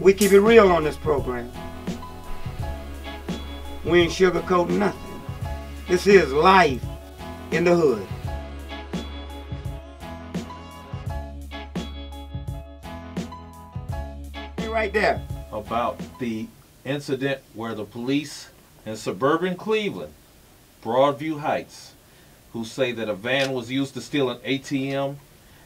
We keep it real on this program. We ain't sugarcoating nothing. This is life in the hood. Right there. About the incident where the police in suburban Cleveland, Broadview Heights, who say that a van was used to steal an ATM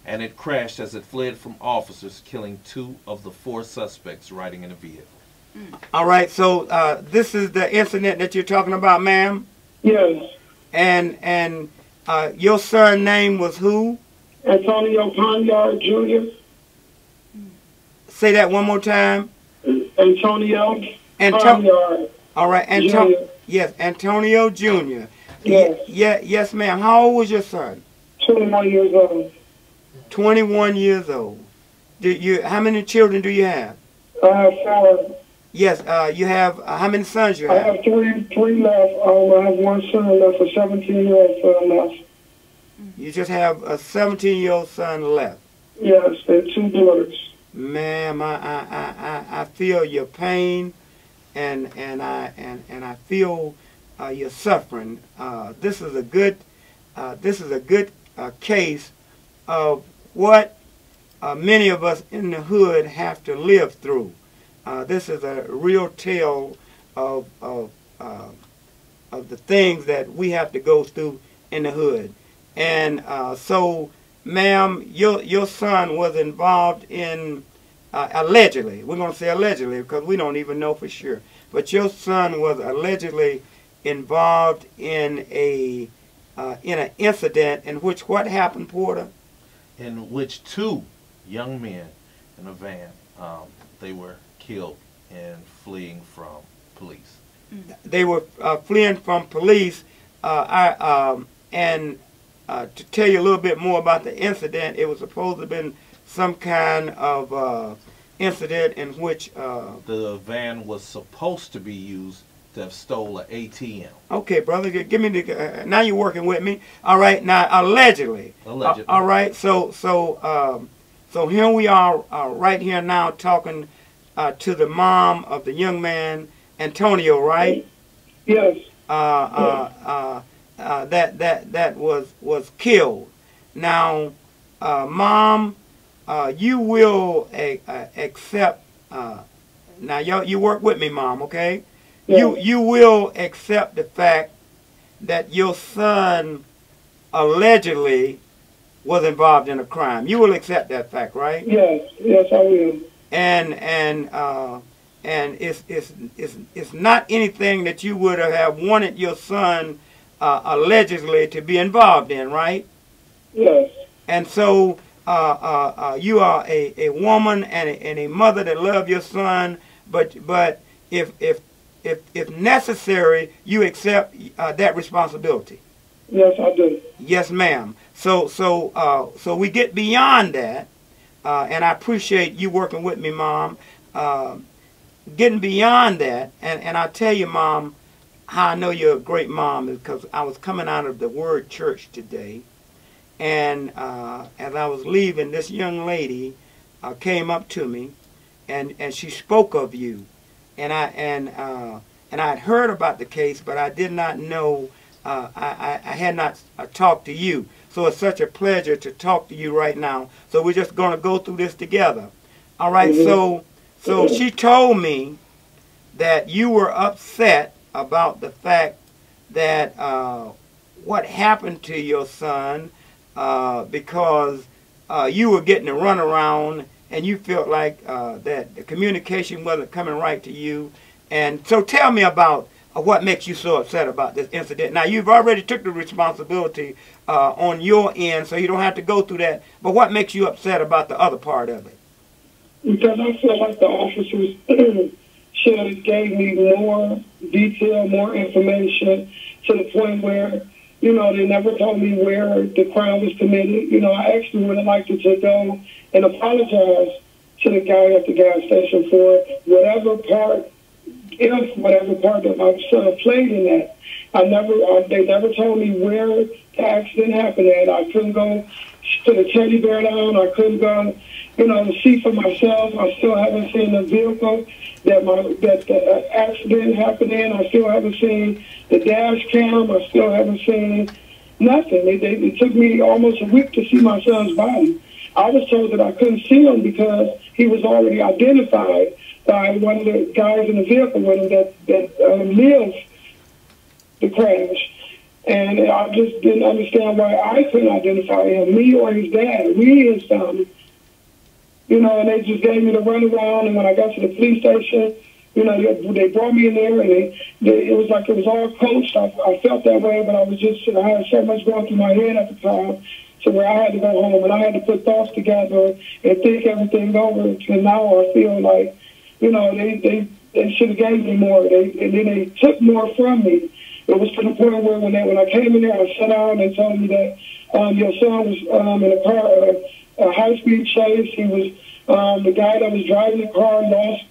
and it crashed as it fled from officers, killing 2 of the 4 suspects riding in the vehicle. All right, so this is the incident that you're talking about, ma'am? Yes. And your son's name was who? Antonio Panyard Jr. Say that one more time. Antonio Panyard. All right, yes, Antonio Jr. Yes. Yes, ma'am. How old was your son? 21 years old. 21 years old. How many children do you have? I have 4. Yes, you have, how many sons you have? I have three left. I have 1 son left, a 17-year-old son left. You just have a 17-year-old son left? Yes, and 2 daughters. Ma'am, I feel your pain, and I feel your suffering. This is a good case of what many of us in the hood have to live through. This is a real tale of the things that we have to go through in the hood. And so, ma'am, your son was involved in, allegedly, we're going to say allegedly because we don't even know for sure, but your son was allegedly involved in an incident in which what happened, Porter? In which 2 young men in a van, they were killed in fleeing from police. They were fleeing from police, and to tell you a little bit more about the incident, it was supposed to have been some kind of incident in which the van was supposed to be used to have stole an ATM. Okay, brother, give me the. Now you're working with me. All right, now allegedly. Allegedly. All right, so here we are, right here now, talking to the mom of the young man, Antonio, right? Yes. That was killed. Now, mom, you will accept. Now, you work with me, mom. Okay. Yes. You will accept the fact that your son allegedly was involved in a crime. You will accept that fact, right? Yes. Yes, I will. And it's not anything that you would have wanted your son allegedly to be involved in, right? Yes. And so you are a woman and a mother that love your son, but if necessary, you accept that responsibility. Yes, I do. Yes, ma'am. So we get beyond that, and I appreciate you working with me, Mom. Getting beyond that, and I'll tell you, Mom, how I know you're a great mom is because I was coming out of the Word Church today, and as I was leaving, this young lady came up to me, and she spoke of you, and I had heard about the case, but I did not know. I had not talked to you, so it's such a pleasure to talk to you right now. So we're just going to go through this together. All right. So she told me that you were upset about the fact that what happened to your son because you were getting a runaround and you felt like that the communication wasn't coming right to you. And so tell me about what makes you so upset about this incident. Now, you've already took the responsibility on your end, so you don't have to go through that. But what makes you upset about the other part of it? Because I feel like the officers should have gave me more detail, more information, to the point where, you know, they never told me where the crime was committed. You know, I actually would have liked to go and apologize to the guy at the gas station for whatever part if whatever part that my son played in that. They never told me where the accident happened at. I couldn't go to the teddy bear down. I couldn't go, see for myself. I still haven't seen the vehicle that the accident happened in. I still haven't seen the dash cam. I still haven't seen nothing. It took me almost a week to see my son's body. I was told that I couldn't see him because he was already identified by one of the guys in the vehicle with him that lived the crash. And I just didn't understand why I couldn't identify him, me or his dad. We his family. And they just gave me the runaround. And when I got to the police station, they brought me in there, and it was like it was all coached. I felt that way, but I had so much going through my head at the time, to where I had to go home and I had to put thoughts together and think everything over. And now I feel like, they should have gave me more. And then they took more from me. It was to the point where when I came in there, I sat down and they told me that your son was in a car, a high-speed chase. He was the guy that was driving the car lost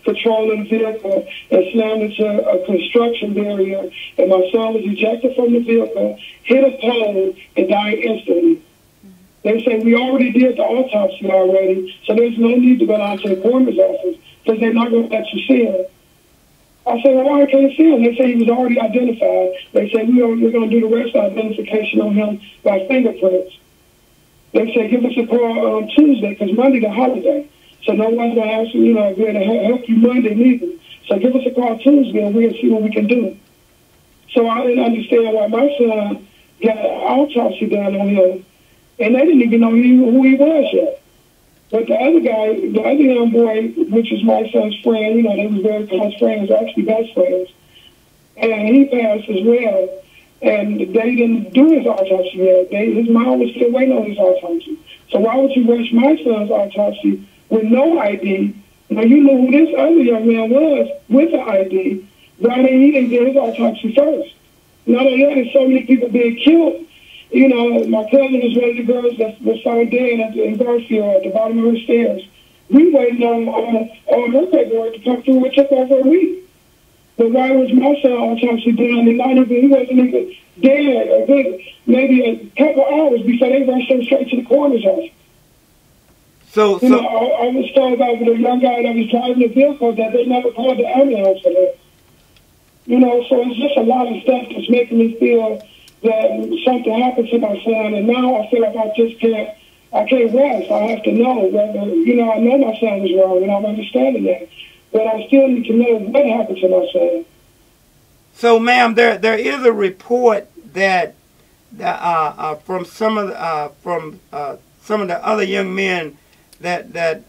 control of the vehicle and slammed into a construction barrier. And my son was ejected from the vehicle, hit a pole, and died instantly. They say, we already did the autopsy already, so there's no need to go down to the coroner's office because they're not going to let you see him. I said, well, why I can't see him? They say he was already identified. They say, we're going to do the rest of the identification on him by fingerprints. They say, give us a call on Tuesday because Monday's a holiday. So no one's going to ask you, we're going to help you Monday neither. So give us a call Tuesday and we'll see what we can do. So I didn't understand why my son got an autopsy done on him, and they didn't even know who he was yet. But the other guy, the other young boy, which is my son's friend, they were very close friends, actually best friends, and he passed as well. And they didn't do his autopsy yet. His mom was still waiting on his autopsy. So why would you rush my son's autopsy with no ID? Now, you know who this other young man was with the ID, but I mean, he didn't get his autopsy first. Not only that, there's so many people being killed. My cousin was one of the girls that was found dead in Garfield at the bottom of her stairs. We waited on her paperwork to come through. It took over a week. But why was my son autopsy done and he wasn't even dead or good, maybe a couple hours before they rushed him straight to the coroner's office? So I was told by the young guy that was driving the vehicle that they never called the ambulance for that. So it's just a lot of stuff that's making me feel that something happened to my son, and now I feel like I can't rest. I have to know whether, I know my son was wrong, and I'm understanding that. But I still need to know what happened to my son. So, ma'am, there is a report that from some of the other young men that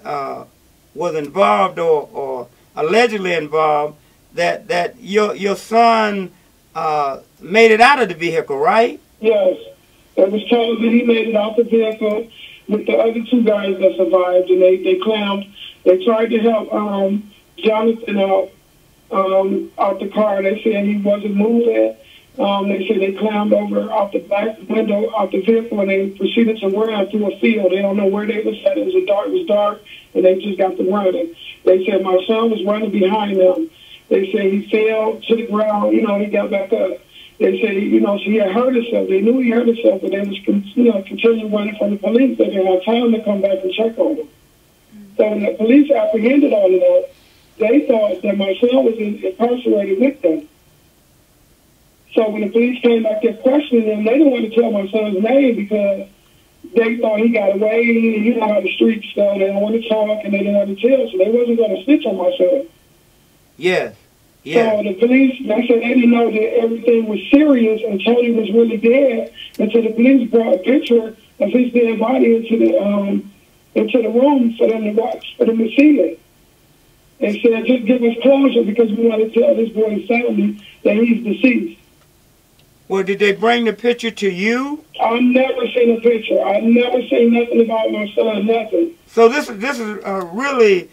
was involved or allegedly involved, that your son made it out of the vehicle, right? Yes. It was told that he made it out the vehicle with the other two guys that survived, and they claimed they tried to help Jonathan out the car. They said he wasn't moving. They said they climbed over out the back window out the vehicle and they proceeded to run through a field. They don't know where they was at. It was dark, and they just got to running. They said my son was running behind them. They said he fell to the ground. He got back up. They said, so he had hurt himself. They knew he hurt himself, but they was, continuing running from the police. They didn't have time to come back and check on him. So when the police apprehended all of that, they thought that my son was incarcerated with them. So when the police came back there questioning him, they didn't want to tell my son's name because they thought he got away. You know how the streets go. They don't want to talk, and they didn't want to tell, so they wasn't going to snitch on my son. Yes. Yeah. So the police, they said they didn't know that everything was serious until he was really dead, until the police brought a picture of his dead body into the room for them to watch, for them to see it. They said, just give us closure because we want to tell this boy's family that he's deceased. Well, did they bring the picture to you? I've never seen a picture. I've never seen nothing about my son, nothing. So this is really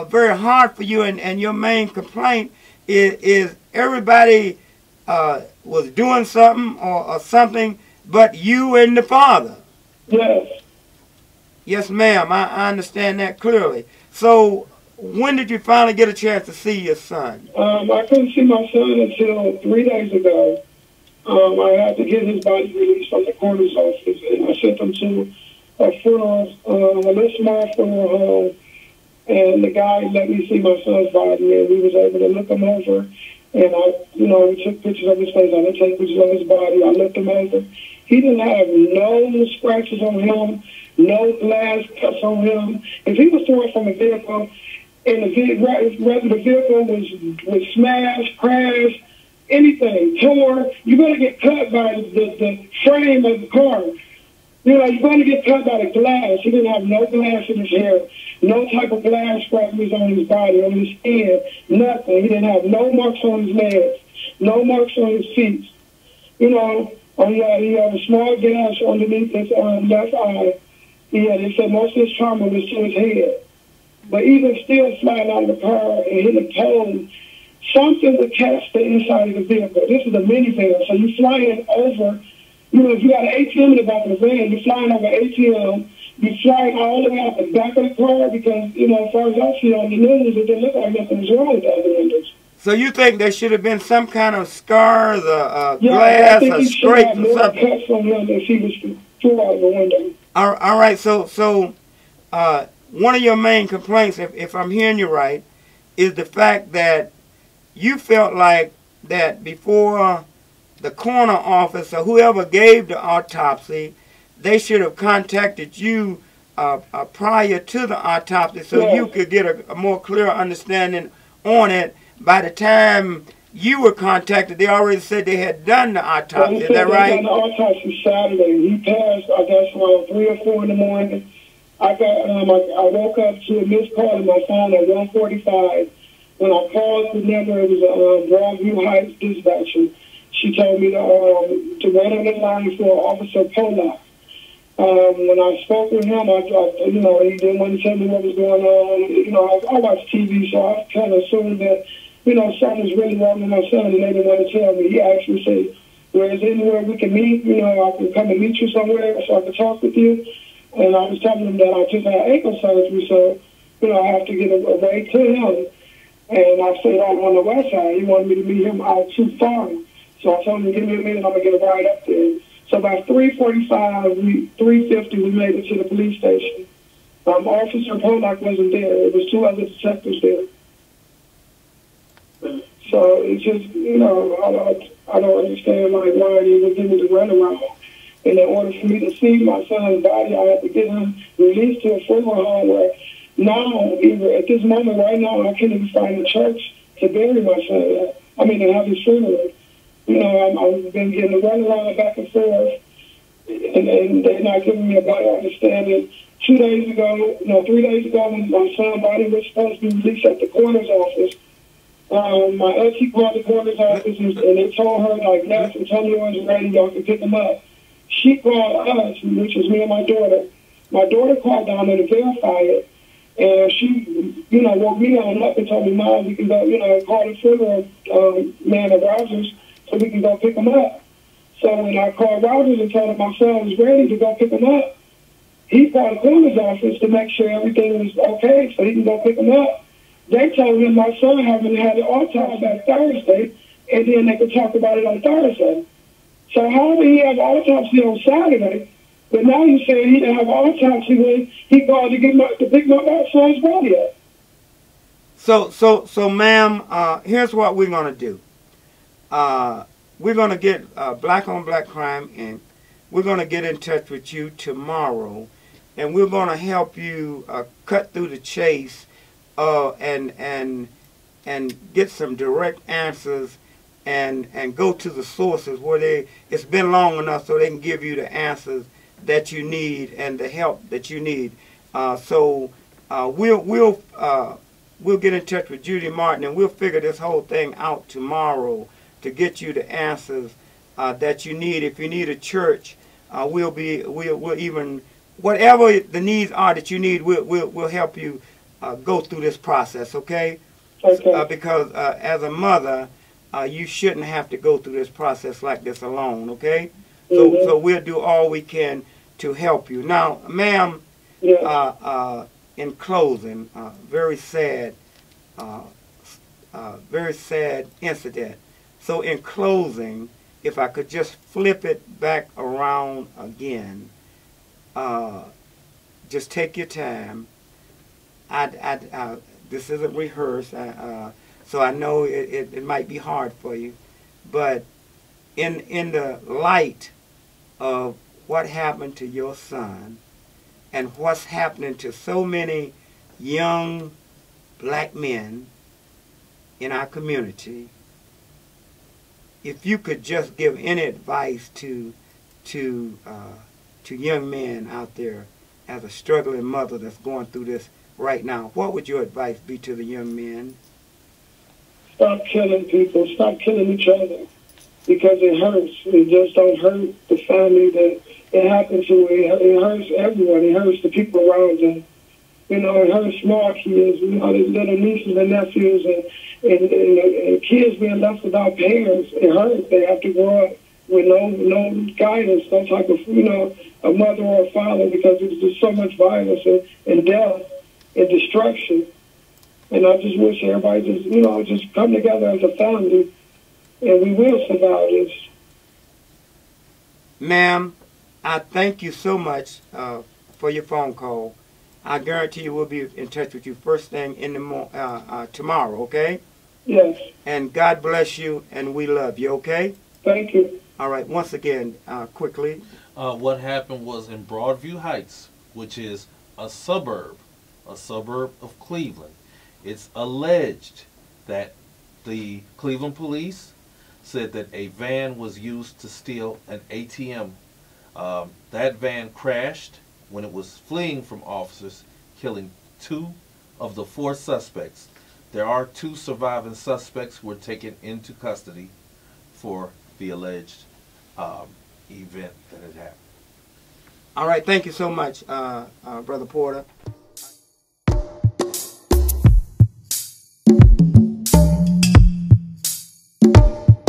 very hard for you, and your main complaint is everybody was doing something or something but you and the father. Yes. Yes, ma'am. I understand that clearly. So when did you finally get a chance to see your son? I couldn't see my son until 3 days ago. I had to get his body released from the coroner's office, and I sent him to a funeral, a little small funeral home, and the guy let me see my son's body, and we was able to look him over, and we took pictures of his face. I didn't take pictures of his body. I looked him over. He didn't have no scratches on him, no glass cuts on him. If he was thrown from a vehicle, and whether the vehicle was smashed, crashed, anything, tore, you're going to get cut by the frame of the car. You're going to get cut by the glass. He didn't have no glass in his hair, no type of glass scratches on his body, on his skin, nothing. He didn't have no marks on his legs, no marks on his feet. He had a small gash underneath his left eye. They said most of his trauma was to his head. But even still flying out of the car and hitting a pole, something would catch the inside of the vehicle. This is a minivan, so you're flying over, if you got an ATM in the back of the van, you're flying over ATM, you're flying all the way out the back of the car because, as far as I see on the news, it didn't look like nothing was wrong with the other windows. So you think there should have been some kind of scars, glass, or scrapes or something? Cuts on him if he was through out of the window. All right, so one of your main complaints, if I'm hearing you right, is the fact that you felt like that before the coroner office or whoever gave the autopsy, they should have contacted you prior to the autopsy so you could get a more clear understanding on it. By the time you were contacted, they already said they had done the autopsy. Is that right? They done the autopsy Saturday. He passed, I guess, around 3 or 4 in the morning. I woke up to a missed call on my phone at 1:45. When I called the number, it was a Broadview Heights dispatcher. She told me to wait on the line for Officer Polak. When I spoke with him, he didn't want to tell me what was going on. I watch TV, so I kind of assumed that, something was really wrong with my son, and they didn't want to tell me. He actually said, "Well, is there anywhere we can meet? I can come and meet you somewhere so I can talk with you." And I was telling him that I just had ankle surgery, so, I have to get away to him. And I stayed out on the west side. He wanted me to meet him out too far. So I told him, give me a minute, I'm going to get a ride up there. So by 3:45, 3:50, we made it to the police station. Officer Polak wasn't there. It was 2 other detectives there. So it's just, I don't understand, why they would give me the runaround. And in order for me to see my son's body, I had to get him released to a funeral home where now, even at this moment right now, I can't even find a church to bury my son at. To have his funeral. I've been getting the runaround back and forth, and they're not giving me a better understanding. 3 days ago, when my son's body was supposed to be released at the coroner's office, my auntie called the coroner's office, and they told her, yes, Antonio is ready, y'all can pick him up. She called us, which is me and my daughter. My daughter called down there to verify it, and she, woke me on up and told me, Mom, we can go, call the funeral man at Rogers so we can go pick him up. So when I called Rogers and told him my son was ready to go pick him up, he called the coroner's office to make sure everything was okay so he can go pick him up. They told him my son hadn't had an autopsy that Thursday, and then they could talk about it on Thursday. So how did he have autopsy on Saturday, but now he's saying he didn't have autopsy when he called to pick my son's body up? So, ma'am, here's what we're going to do. We're going to get Black on Black Crime Inc. We're going to get in touch with you tomorrow, and we're going to help you cut through the chase and get some direct answers and go to the sources where it's been long enough so they can give you the answers that you need and the help that you need. So we'll get in touch with Judy Martin, and we'll figure this whole thing out tomorrow to get you the answers that you need. If you need a church, we'll even whatever the needs are that you need, we'll help you go through this process. Okay? Okay. Because as a mother, you shouldn't have to go through this process like this alone. Okay? So we'll do all we can to help you. Now, ma'am, in closing, very sad incident. So in closing, if I could just flip it back around again, just take your time. This isn't rehearsed, so I know it might be hard for you, but in the light of what happened to your son and what's happening to so many young black men in our community, if you could just give any advice to young men out there as a struggling mother that's going through this right now, what would your advice be to the young men? Stop killing people. Stop killing each other, because it hurts. It just don't hurt the family that it happened to. It hurts everyone. It hurts the people around them. You know, it hurts small kids. You know, there's little nieces and nephews and kids being left without parents. It hurts. They have to grow up with no guidance, no type of, you know, a mother or a father, because there's just so much violence and death and destruction. And I just wish everybody just, you know, just come together as a family, and we will survive this. Ma'am, I thank you so much for your phone call. I guarantee you we'll be in touch with you first thing in the tomorrow, okay? Yes. And God bless you, and we love you, okay? Thank you. All right, once again, quickly. What happened was in Broadview Heights, which is a suburb of Cleveland. It's alleged that the Cleveland police said that a van was used to steal an ATM. That van crashed when it was fleeing from officers, killing 2 of the 4 suspects. There are 2 surviving suspects who were taken into custody for the alleged event that had happened. All right, thank you so much, Brother Porter.